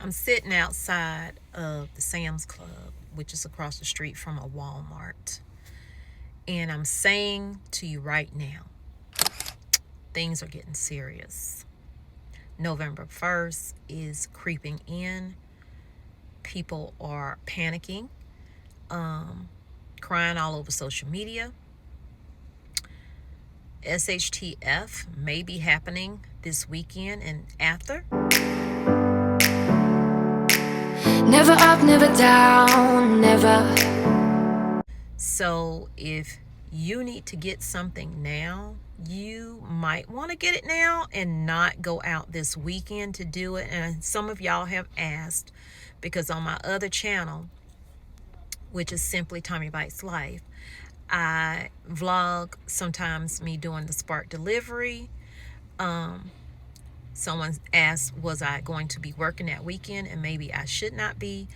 I'm sitting outside of the Sam's Club, which is across the street from a Walmart. And I'm saying to you right now, things are getting serious. November 1st is creeping in. People are panicking, crying all over social media. SHTF may be happening this weekend and after. Never up, never down, never. So if you need to get something now, you might want to get it now and not go out this weekend to do it. And some of y'all have asked, because on my other channel, which is simply Tommy Bites Life, I vlog sometimes me doing the spark delivery. Someone asked, was I going to be working that weekend? And maybe I should not be.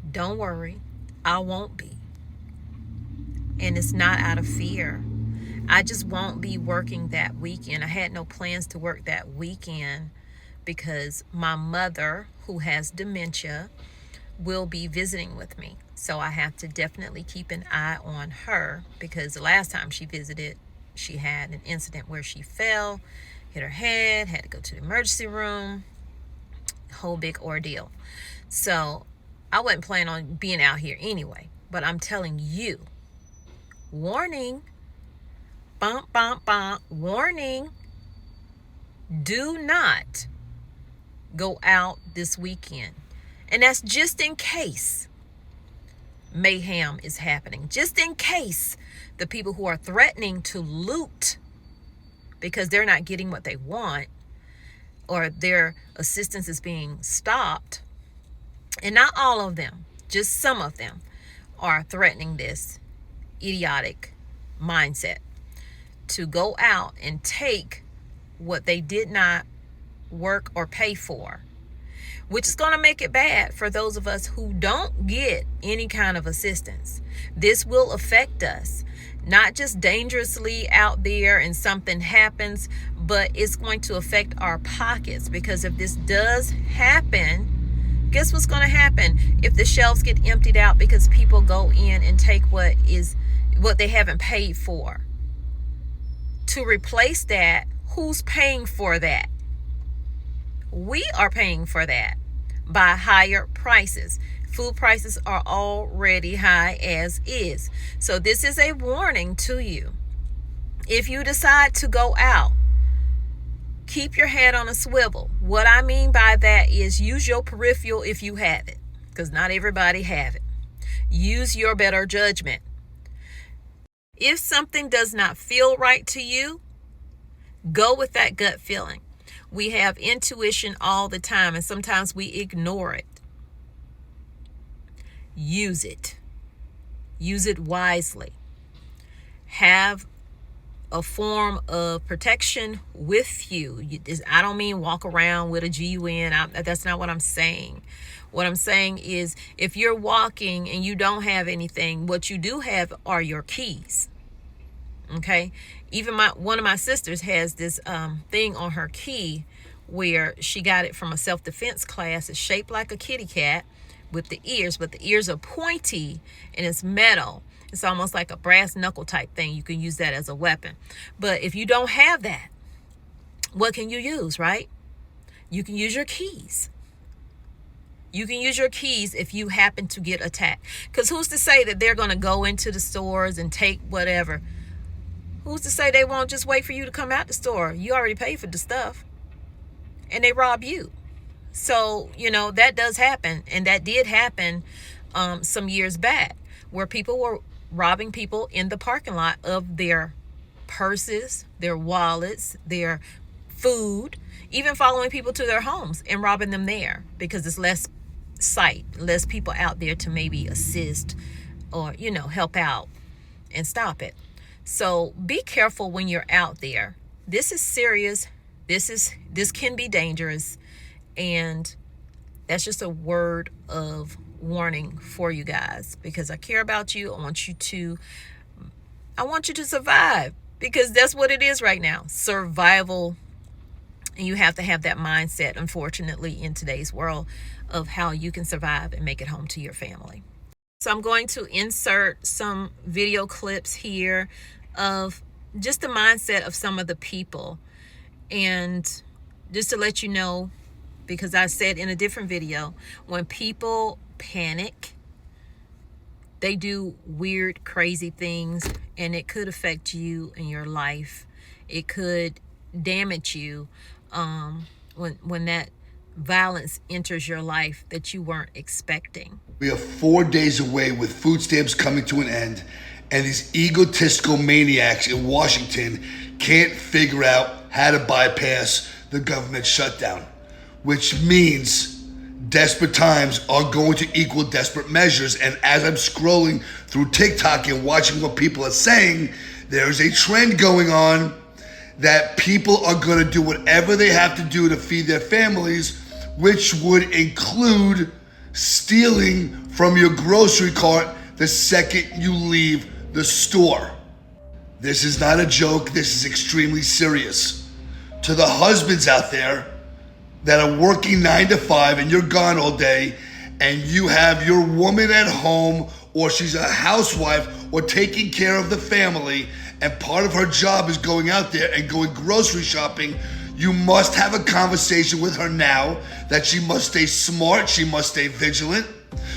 Don't worry, I won't be. And it's not out of fear. I just won't be working that weekend. I had no plans to work that weekend because my mother, who has dementia, will be visiting with me. So I have to definitely keep an eye on her, because the last time she visited, she had an incident where she fell, hit her head, had to go to the emergency room, whole big ordeal. So I wasn't planning on being out here anyway, but I'm telling you, warning, bump, bump, bump, warning, do not go out this weekend. And that's just in case mayhem is happening. Just in case the people who are threatening to loot because they're not getting what they want, or their assistance is being stopped, and not all of them, just some of them are threatening this idiotic mindset to go out and take what they did not work or pay for, which is going to make it bad for those of us who don't get any kind of assistance. This will affect us, not just dangerously out there and something happens, but it's going to affect our pockets, because if this does happen, guess what's going to happen? If the shelves get emptied out because people go in and take what they haven't paid for, to replace that, who's paying for that? We are paying for that by higher prices. Food prices are already high as is. So this is a warning to you. If you decide to go out, keep your head on a swivel. What I mean by that is use your peripheral if you have it, because not everybody have it. Use your better judgment. If something does not feel right to you, go with that gut feeling. We have intuition all the time, and sometimes we ignore it. Use it. Use it wisely. Have a form of protection with you. I don't mean walk around with a GUN. That's not what I'm saying. What I'm saying is, if you're walking and you don't have anything, what you do have are your keys. Okay? Even one of my sisters has this thing on her key where she got it from a self-defense class. It's shaped like a kitty cat with the ears, but the ears are pointy and it's metal. It's almost like a brass knuckle type thing. You can use that as a weapon. But if you don't have that, what can you use, right? You can use your keys. You can use your keys if you happen to get attacked. Because who's to say that they're going to go into the stores and take whatever? Who's to say they won't just wait for you to come out the store? You already paid for the stuff. And they rob you. So, that does happen. And that did happen some years back, where people were robbing people in the parking lot of their purses, their wallets, their food, even following people to their homes and robbing them there, because there's less less people out there to maybe assist or, help out and stop it. So be careful when you're out there. This is serious. This can be dangerous. And that's just a word of warning for you guys, because I care about you. I want you to survive, because that's what it is right now. Survival And you have to have that mindset, unfortunately, in today's world, of how you can survive and make it home to your family. So I'm going to insert some video clips here of just the mindset of some of the people. And just to let you know, because I said in a different video, when people panic, they do weird, crazy things, and it could affect you in your life. It could damage you when that violence enters your life that you weren't expecting. We are 4 days away with food stamps coming to an end, and these egotistical maniacs in Washington can't figure out how to bypass the government shutdown, which means desperate times are going to equal desperate measures. And as I'm scrolling through TikTok and watching what people are saying, there's a trend going on that people are going to do whatever they have to do to feed their families, which would include stealing from your grocery cart the second you leave the store. This is not a joke. This is extremely serious. To the husbands out there that are working 9 to 5 and you're gone all day, and you have your woman at home, or she's a housewife or taking care of the family, and part of her job is going out there and going grocery shopping, you must have a conversation with her now that she must stay smart, she must stay vigilant,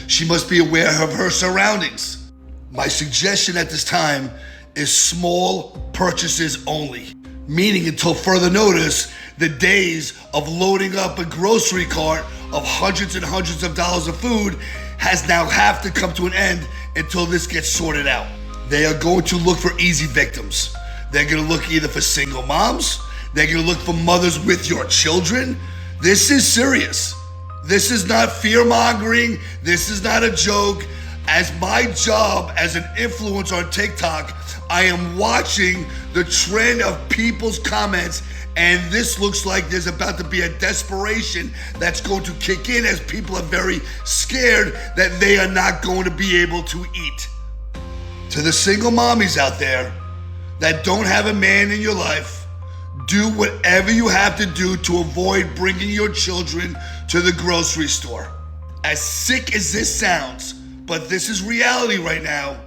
she must be aware of her surroundings. My suggestion at this time is small purchases only, meaning until further notice, the days of loading up a grocery cart of hundreds and hundreds of dollars of food has now have to come to an end until this gets sorted out. They are going to look for easy victims. They're going to look either for single moms, they're going to look for mothers with your children. This is serious. This is not fear-mongering. This is not a joke. As my job as an influencer on TikTok, I am watching the trend of people's comments, and this looks like there's about to be a desperation that's going to kick in as people are very scared that they are not going to be able to eat. To the single mommies out there that don't have a man in your life, do whatever you have to do to avoid bringing your children to the grocery store. As sick as this sounds, but this is reality right now.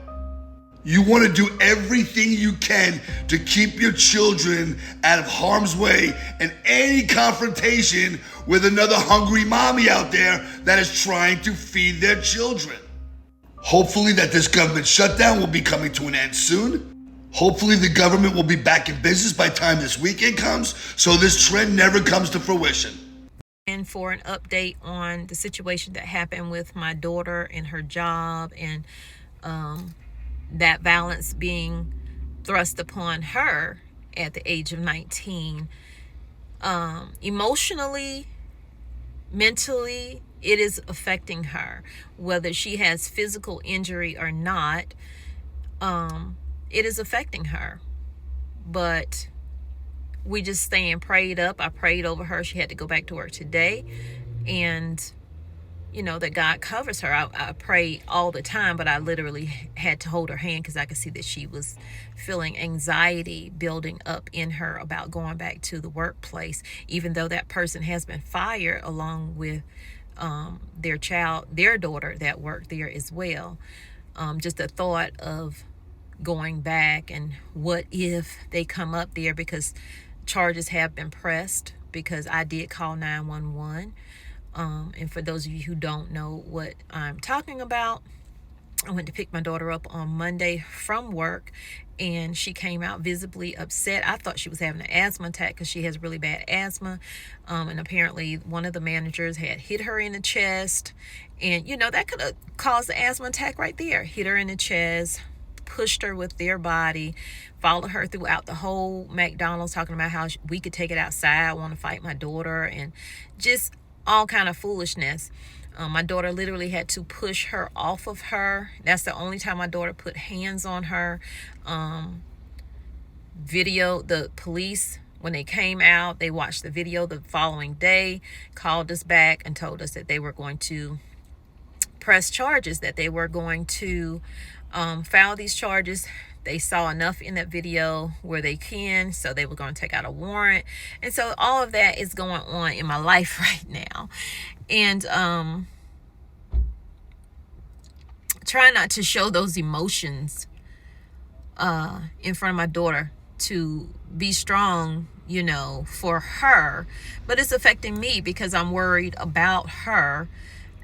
You want to do everything you can to keep your children out of harm's way and any confrontation with another hungry mommy out there that is trying to feed their children. Hopefully that this government shutdown will be coming to an end soon. Hopefully the government will be back in business by the time this weekend comes, so this trend never comes to fruition. And for an update on the situation that happened with my daughter and her job, and that violence being thrust upon her at the age of 19, emotionally, mentally, it is affecting her. Whether she has physical injury or not, it is affecting her. But we just staying prayed up. I prayed over her. She had to go back to work today, and you know that God covers her. I pray all the time, but I literally had to hold her hand because I could see that she was feeling anxiety building up in her about going back to the workplace, even though that person has been fired along with their daughter that worked there as well. Just the thought of going back, and what if they come up there, because charges have been pressed, because I did call 911. And for those of you who don't know what I'm talking about, I went to pick my daughter up on Monday from work, and she came out visibly upset. I thought she was having an asthma attack because she has really bad asthma. And apparently one of the managers had hit her in the chest, and you know, that could have caused the asthma attack right there. Hit her in the chest, pushed her with their body, followed her throughout the whole McDonald's, talking about how we could take it outside, I want to fight my daughter, and just all kind of foolishness. My daughter literally had to push her off of her. That's the only time my daughter put hands on her. The police, when they came out, they watched the video the following day, called us back and told us that they were going to press charges, that they were going to file these charges. They saw enough in that video where they can, so they were going to take out a warrant. And so all of that is going on in my life right now. And try not to show those emotions in front of my daughter, to be strong, you know, for her. But it's affecting me because I'm worried about her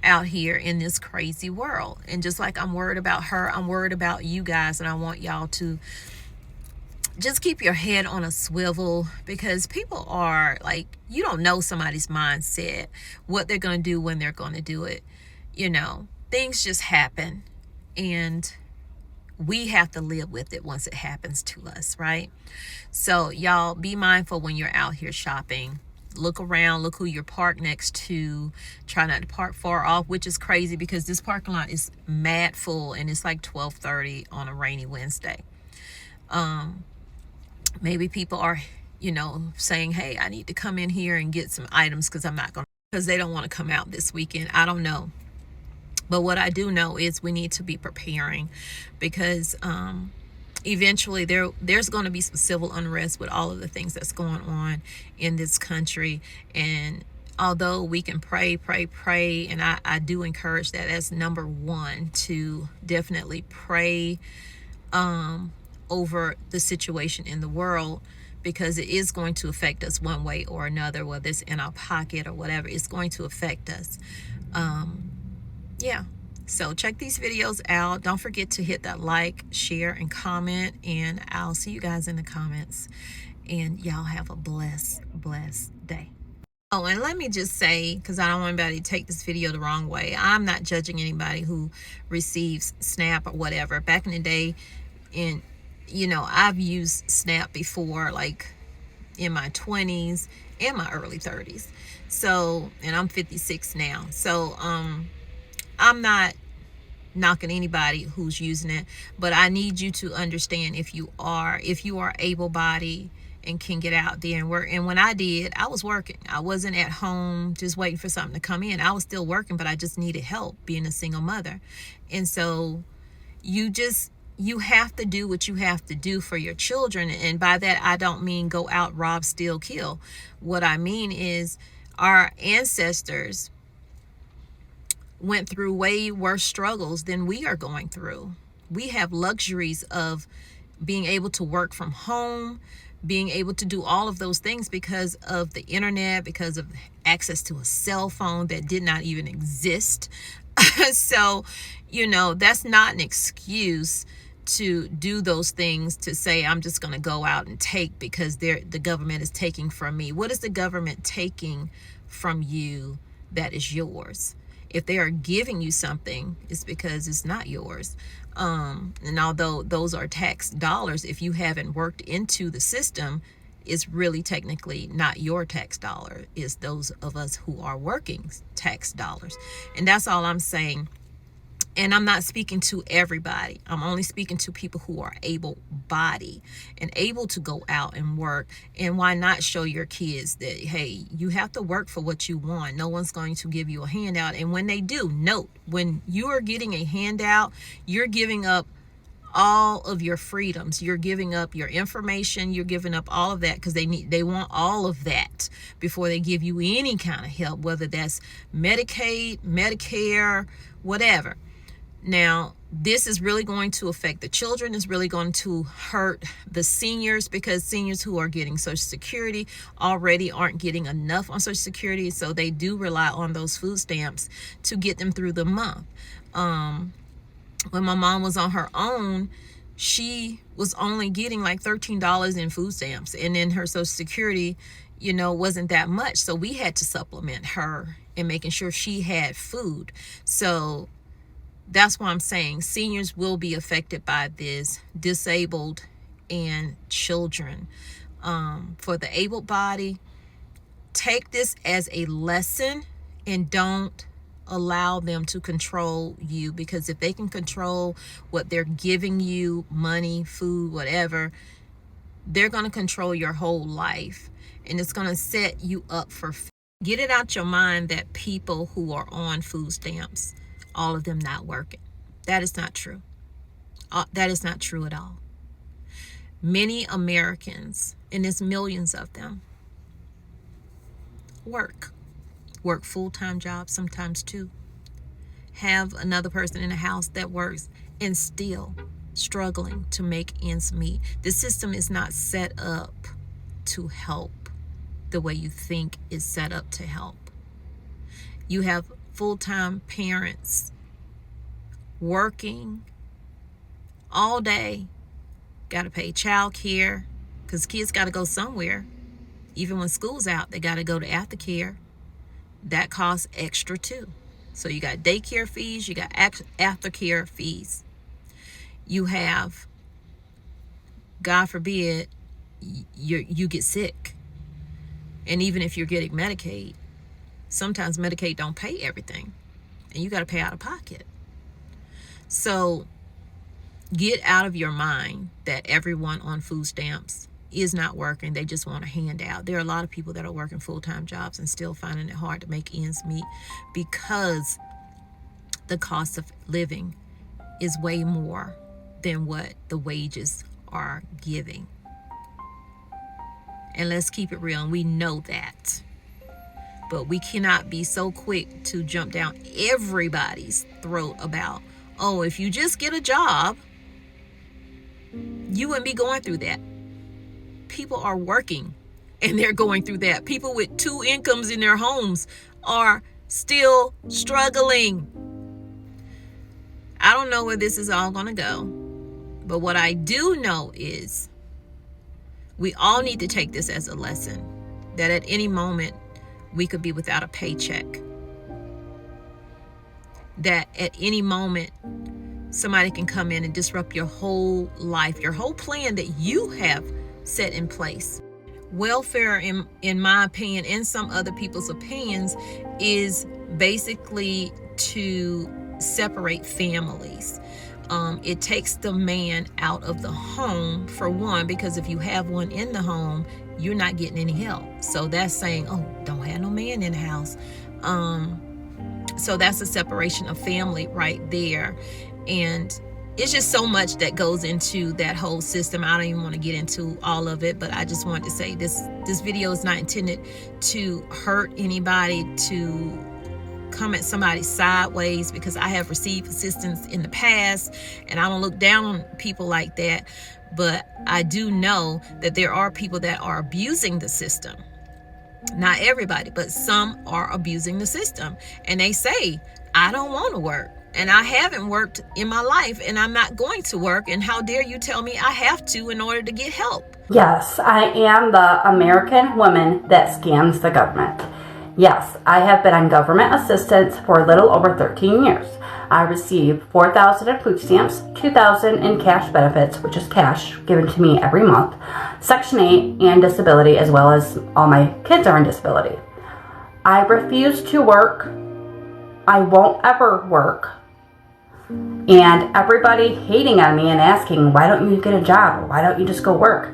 out here in this crazy world. And just like I'm worried about her, I'm worried about you guys. And I want y'all to just keep your head on a swivel, because people are like, you don't know somebody's mindset, what they're going to do when they're going to do it. You know, things just happen, and we have to live with it once it happens to us, right? So y'all be mindful when you're out here shopping. Look around, look who you're parked next to. Try not to park far off, which is crazy because this parking lot is mad full, and it's like 12:30 on a rainy Wednesday. Maybe people are, you know, saying, hey, I need to come in here and get some items because they don't want to come out this weekend. I don't know. But what I do know is we need to be preparing, because eventually there's going to be some civil unrest with all of the things that's going on in this country. And although we can pray, and I do encourage that as number one, to definitely pray over the situation in the world, because it is going to affect us one way or another, whether it's in our pocket or whatever. It's going to affect us. Yeah, so check these videos out. Don't forget to hit that like, share, and comment, and I'll see you guys in the comments. And y'all have a blessed day. Oh, and let me just say, because I don't want anybody to take this video the wrong way, I'm not judging anybody who receives SNAP or whatever. Back in the day, I've used SNAP before, like in my 20s and my early 30s. So, and I'm 56 now. So, I'm not knocking anybody who's using it, but I need you to understand, if you are able-bodied and can get out there and work. And when I did, I was working. I wasn't at home just waiting for something to come in. I was still working, but I just needed help being a single mother. And so you have to do what you have to do for your children. And by that, I don't mean go out, rob, steal, kill. What I mean is our ancestors went through way worse struggles than we are going through. We have luxuries of being able to work from home, being able to do all of those things because of the internet, because of access to a cell phone that did not even exist. So, that's not an excuse to do those things, to say, I'm just going to go out and take because the government is taking from me. What is the government taking from you that is yours? If they are giving you something, it's because it's not yours. And although those are tax dollars, if you haven't worked into the system, it's really technically not your tax dollar. It's those of us who are working tax dollars. And that's all I'm saying. And I'm not speaking to everybody. I'm only speaking to people who are able-bodied and able to go out and work. And why not show your kids that, hey, you have to work for what you want. No one's going to give you a handout. And when they do, note, when you are getting a handout, you're giving up all of your freedoms. You're giving up your information. You're giving up all of that, because they want all of that before they give you any kind of help, whether that's Medicaid, Medicare, whatever. Now, this is really going to affect the children. It's really going to hurt the seniors, because seniors who are getting Social Security already aren't getting enough on Social Security. So they do rely on those food stamps to get them through the month. When my mom was on her own, she was only getting like $13 in food stamps. And then her Social Security, wasn't that much. So we had to supplement her in making sure she had food. So that's why I'm saying seniors will be affected by this, disabled and children. For the able-bodied, take this as a lesson and don't allow them to control you, because if they can control what they're giving you, money, food, whatever, they're going to control your whole life, and it's going to set you up for. Get it out your mind that people who are on food stamps all of them not working. That is not true. That is not true at all. Many Americans, and there's millions of them, work full-time jobs, sometimes two, have another person in the house that works, and still struggling to make ends meet. The system is not set up to help the way you think it's set up to help. You have full-time parents working all day, got to pay child care because kids got to go somewhere. Even when school's out, they got to go to aftercare. That costs extra too. So you got daycare fees, you got aftercare fees. You have, God forbid, you get sick. And even if you're getting Medicaid, sometimes Medicaid don't pay everything. And you got to pay out of pocket. So get out of your mind that everyone on food stamps is not working. They just want a handout. There are a lot of people that are working full-time jobs and still finding it hard to make ends meet because the cost of living is way more than what the wages are giving. And let's keep it real, and we know that. But we cannot be so quick to jump down everybody's throat about, oh, if you just get a job, you wouldn't be going through that. People are working and they're going through that. People with 2 incomes in their homes are still struggling. I don't know where this is all going to go. But what I do know is we all need to take this as a lesson that at any moment we could be without a paycheck. That at any moment somebody can come in and disrupt your whole life, your whole plan that you have set in place. Welfare, in my opinion, and some other people's opinions, is basically to separate families. It takes the man out of the home, for one, because if you have one in the home, you're not getting any help. So that's saying, oh, don't have no man in the house. So that's a separation of family right there. And it's just so much that goes into that whole system. I don't even want to get into all of it, but I just wanted to say this video is not intended to hurt anybody, to come at somebody sideways, because I have received assistance in the past and I don't look down on people like that. But I do know that there are people that are abusing the system. Not everybody, but some are abusing the system. And they say, I don't want to work. And I haven't worked in my life, and I'm not going to work. And how dare you tell me I have to in order to get help? Yes, I am the American woman that scams the government. Yes, I have been on government assistance for a little over 13 years. I receive $4,000 in food stamps, $2,000 in cash benefits, which is cash given to me every month, Section 8, and disability, as well as all my kids are on disability. I refuse to work. I won't ever work. And everybody hating on me and asking, why don't you get a job? Why don't you just go work?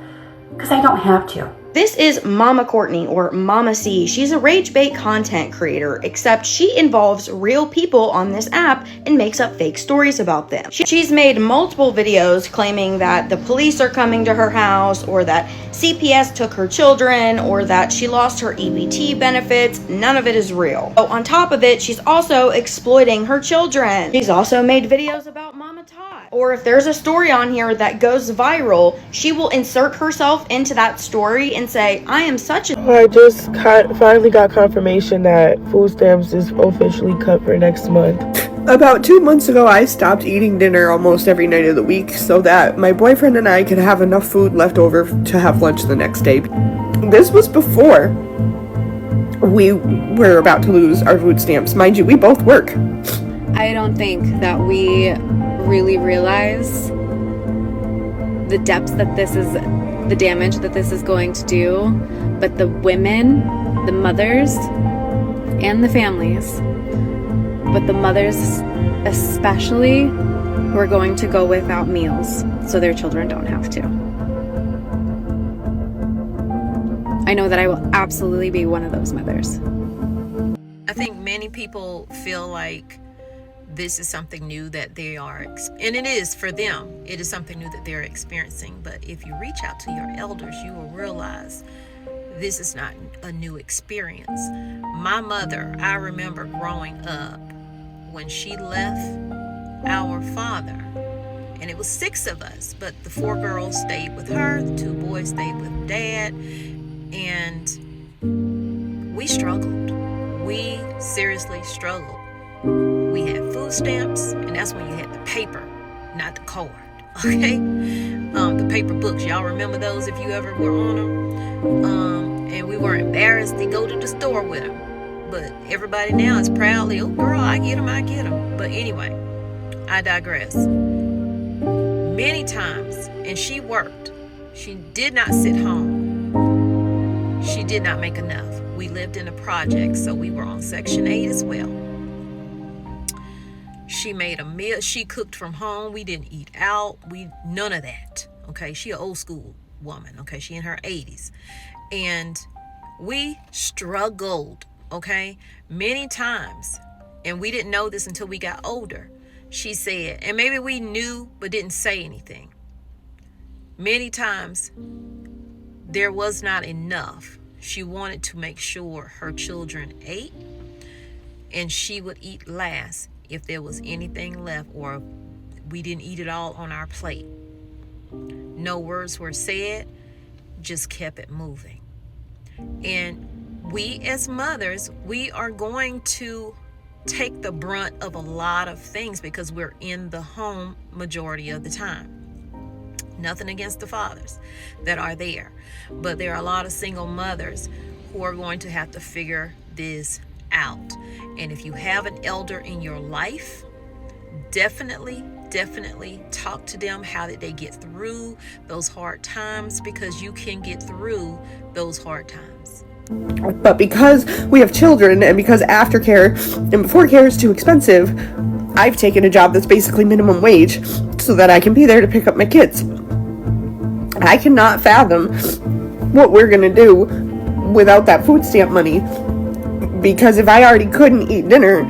Because I don't have to. This is Mama Courtney, or Mama C. She's a rage bait content creator, except she involves real people on this app and makes up fake stories about them. She's made multiple videos claiming that the police are coming to her house, or that CPS took her children, or that she lost her EBT benefits. None of it is real. So on top of it, she's also exploiting her children. She's also made videos about Mama Todd. Or if there's a story on here that goes viral, she will insert herself into that story and say, I am such a... I just finally got confirmation that food stamps is officially cut for next month. About 2 months ago, I stopped eating dinner almost every night of the week so that my boyfriend and I could have enough food left over to have lunch the next day. This was before we were about to lose our food stamps. Mind you, we both work. I don't think that we really realize the depths that this is, the damage that this is going to do, but the women, the mothers, and the families, but the mothers especially, who are going to go without meals so their children don't have to. I know that I will absolutely be one of those mothers. I think many people feel like this is something new that they are, and it is for them, it is something new that they're experiencing. But if you reach out to your elders, you will realize this is not a new experience. My mother, I remember growing up when she left our father, and it was 6 of us, but the 4 girls stayed with her, the 2 boys stayed with dad, and we struggled. We seriously struggled. We had food stamps, and that's when you had the paper, not the card. Okay? The paper books, y'all remember those if you ever were on them? And we were embarrassed to go to the store with them. But everybody now is proudly, oh girl, I get them. But anyway, I digress. Many times, and she worked. She did not sit home. She did not make enough. We lived in a project, so we were on Section 8 as well. She made a meal. She cooked from home. We didn't eat out. None of that. Okay, she an old school woman. Okay, she in her 80s. And we struggled, okay, many times. And we didn't know this until we got older. She said, and maybe we knew but didn't say anything. Many times there was not enough. She wanted to make sure her children ate, and she would eat last if there was anything left or we didn't eat it all on our plate. No words were said, just kept it moving. And we as mothers, we are going to take the brunt of a lot of things because we're in the home majority of the time. Nothing against the fathers that are there, but there are a lot of single mothers who are going to have to figure this out. And if you have an elder in your life, definitely talk to them. How did they get through those hard times? Because you can get through those hard times. But because we have children and because aftercare and before care is too expensive, I've taken a job that's basically minimum wage so that I can be there to pick up my kids. I cannot fathom what we're going to do without that food stamp money, because if I already couldn't eat dinner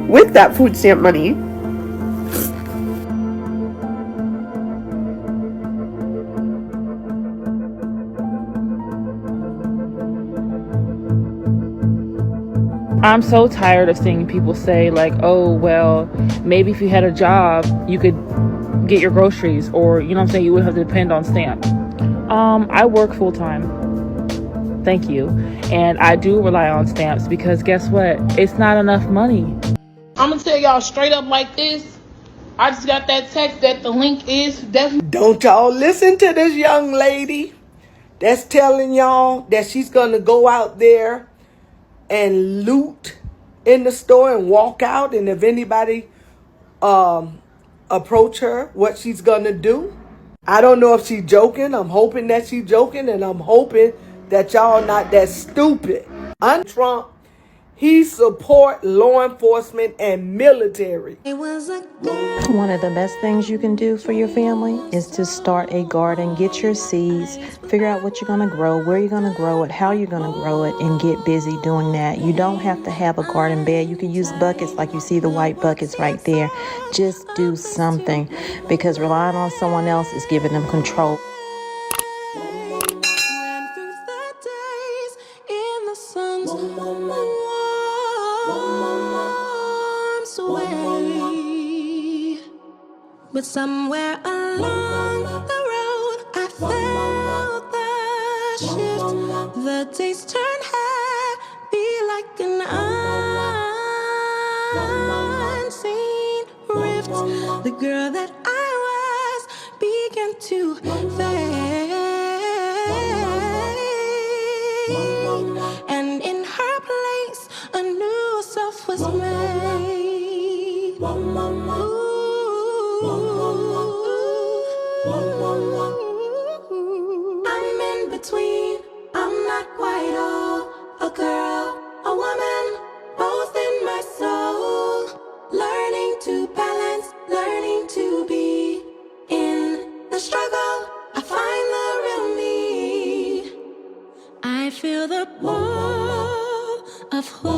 with that food stamp money, I'm so tired of seeing people say like, oh, well, maybe if you had a job, you could get your groceries, or, you know what I'm saying, you wouldn't have to depend on stamp. I work full time. Thank you. And I do rely on stamps because guess what? It's not enough money. I'm gonna tell y'all straight up like this. I just got that text that the link is definitely. Don't y'all listen to this young lady that's telling y'all that she's gonna go out there and loot in the store and walk out, and if anybody approach her, what she's gonna do. I don't know if she's joking. I'm hoping that she's joking, and I'm hoping that y'all not that stupid. Trump, he support law enforcement and military. One of the best things you can do for your family is to start a garden, get your seeds, figure out what you're going to grow, where you're going to grow it, how you're going to grow it, and get busy doing that. You don't have to have a garden bed. You can use buckets like you see the white buckets right there. Just do something, because relying on someone else is giving them control. But somewhere along the road, I felt the shift. The days turned heavy like an unseen rift. The girl that I was began to fade, and in her place, a new self was made. I'm in between, I'm not quite all, a girl, a woman, both in my soul. Learning to balance, learning to be in the struggle. I find the real me. I feel the pull of who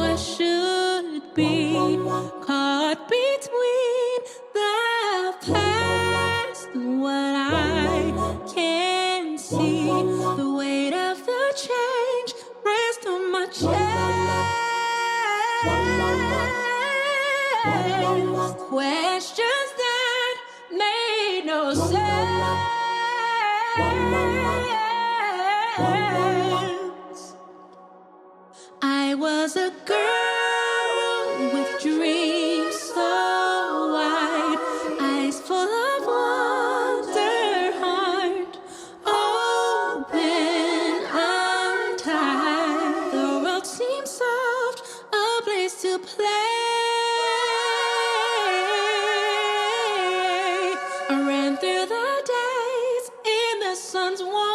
I should be. caught between the past and what I can see. The weight of the change rests on my chest. Questions that made no sense. I was a girl with dreams so wide, eyes full of wonder, heart open, untied. The world seemed soft, a place to play. I ran through the days in the sun's warmth.